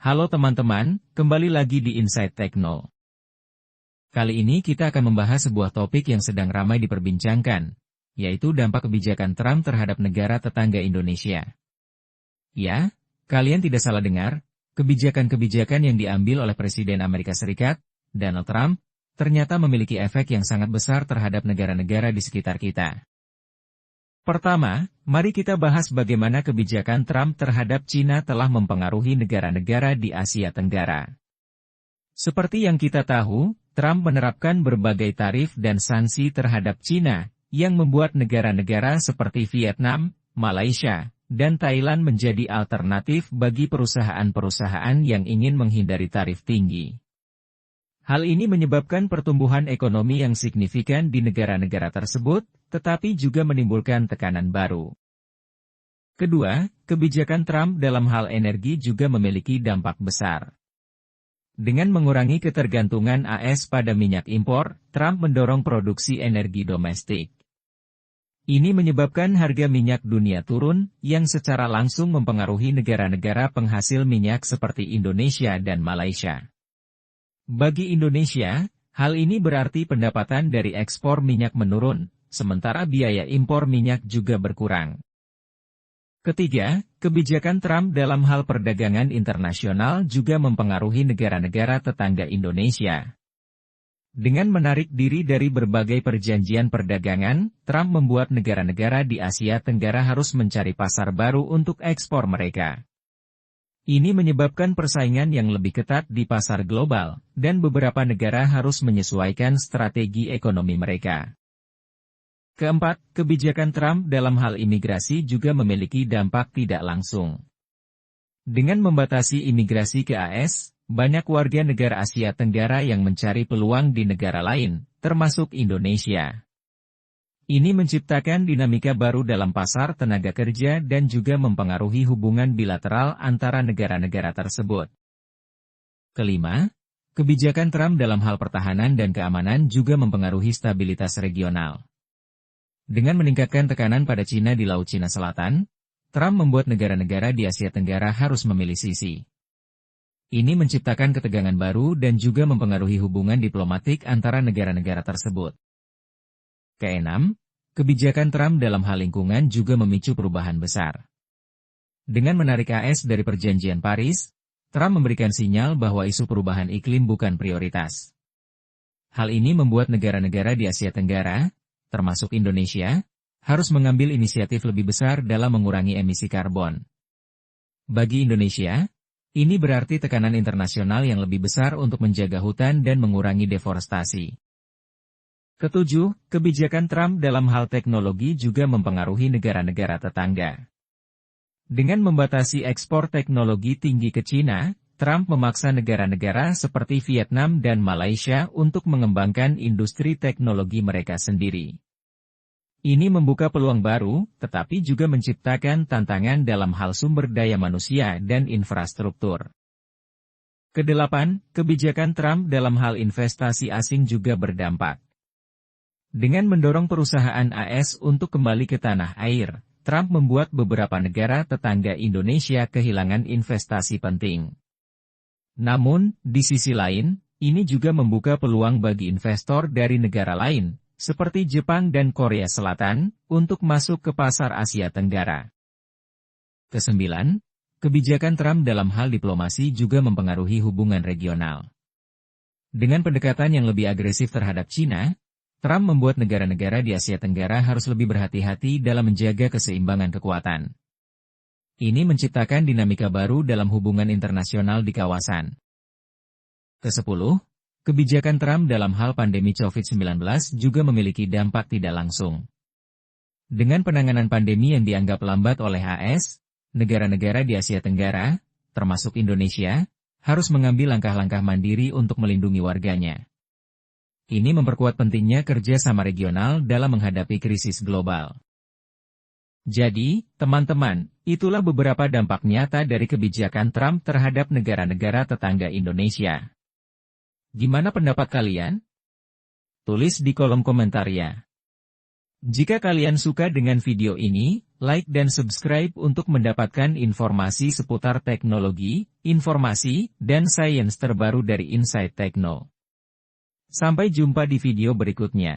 Halo teman-teman, kembali lagi di Inside Tekno. Kali ini kita akan membahas sebuah topik yang sedang ramai diperbincangkan, yaitu dampak kebijakan Trump terhadap negara tetangga Indonesia. Ya, kalian tidak salah dengar, kebijakan-kebijakan yang diambil oleh Presiden Amerika Serikat, Donald Trump, ternyata memiliki efek yang sangat besar terhadap negara-negara di sekitar kita. Pertama, mari kita bahas bagaimana kebijakan Trump terhadap Cina telah mempengaruhi negara-negara di Asia Tenggara. Seperti yang kita tahu, Trump menerapkan berbagai tarif dan sanksi terhadap Cina, yang membuat negara-negara seperti Vietnam, Malaysia, dan Thailand menjadi alternatif bagi perusahaan-perusahaan yang ingin menghindari tarif tinggi. Hal ini menyebabkan pertumbuhan ekonomi yang signifikan di negara-negara tersebut, tetapi juga menimbulkan tekanan baru. Kedua, kebijakan Trump dalam hal energi juga memiliki dampak besar. Dengan mengurangi ketergantungan AS pada minyak impor, Trump mendorong produksi energi domestik. Ini menyebabkan harga minyak dunia turun, yang secara langsung mempengaruhi negara-negara penghasil minyak seperti Indonesia dan Malaysia. Bagi Indonesia, hal ini berarti pendapatan dari ekspor minyak menurun, sementara biaya impor minyak juga berkurang. Ketiga, kebijakan Trump dalam hal perdagangan internasional juga mempengaruhi negara-negara tetangga Indonesia. Dengan menarik diri dari berbagai perjanjian perdagangan, Trump membuat negara-negara di Asia Tenggara harus mencari pasar baru untuk ekspor mereka. Ini menyebabkan persaingan yang lebih ketat di pasar global, dan beberapa negara harus menyesuaikan strategi ekonomi mereka. Keempat, kebijakan Trump dalam hal imigrasi juga memiliki dampak tidak langsung. Dengan membatasi imigrasi ke AS, banyak warga negara Asia Tenggara yang mencari peluang di negara lain, termasuk Indonesia. Ini menciptakan dinamika baru dalam pasar tenaga kerja dan juga mempengaruhi hubungan bilateral antara negara-negara tersebut. Kelima, kebijakan Trump dalam hal pertahanan dan keamanan juga mempengaruhi stabilitas regional. Dengan meningkatkan tekanan pada Cina di Laut Cina Selatan, Trump membuat negara-negara di Asia Tenggara harus memilih sisi. Ini menciptakan ketegangan baru dan juga mempengaruhi hubungan diplomatik antara negara-negara tersebut. Keenam, kebijakan Trump dalam hal lingkungan juga memicu perubahan besar. Dengan menarik AS dari Perjanjian Paris, Trump memberikan sinyal bahwa isu perubahan iklim bukan prioritas. Hal ini membuat negara-negara di Asia Tenggara, termasuk Indonesia, harus mengambil inisiatif lebih besar dalam mengurangi emisi karbon. Bagi Indonesia, ini berarti tekanan internasional yang lebih besar untuk menjaga hutan dan mengurangi deforestasi. Ketujuh, kebijakan Trump dalam hal teknologi juga mempengaruhi negara-negara tetangga. Dengan membatasi ekspor teknologi tinggi ke Cina, Trump memaksa negara-negara seperti Vietnam dan Malaysia untuk mengembangkan industri teknologi mereka sendiri. Ini membuka peluang baru, tetapi juga menciptakan tantangan dalam hal sumber daya manusia dan infrastruktur. Kedelapan, kebijakan Trump dalam hal investasi asing juga berdampak. Dengan mendorong perusahaan AS untuk kembali ke tanah air, Trump membuat beberapa negara tetangga Indonesia kehilangan investasi penting. Namun, di sisi lain, ini juga membuka peluang bagi investor dari negara lain, seperti Jepang dan Korea Selatan, untuk masuk ke pasar Asia Tenggara. Kesembilan, kebijakan Trump dalam hal diplomasi juga mempengaruhi hubungan regional. Dengan pendekatan yang lebih agresif terhadap Cina, Trump membuat negara-negara di Asia Tenggara harus lebih berhati-hati dalam menjaga keseimbangan kekuatan. Ini menciptakan dinamika baru dalam hubungan internasional di kawasan. Kesepuluh, kebijakan Trump dalam hal pandemi COVID-19 juga memiliki dampak tidak langsung. Dengan penanganan pandemi yang dianggap lambat oleh AS, negara-negara di Asia Tenggara, termasuk Indonesia, harus mengambil langkah-langkah mandiri untuk melindungi warganya. Ini memperkuat pentingnya kerjasama regional dalam menghadapi krisis global. Jadi, teman-teman, itulah beberapa dampak nyata dari kebijakan Trump terhadap negara-negara tetangga Indonesia. Gimana pendapat kalian? Tulis di kolom komentar ya. Jika kalian suka dengan video ini, like dan subscribe untuk mendapatkan informasi seputar teknologi, informasi, dan sains terbaru dari Insight Tekno. Sampai jumpa di video berikutnya.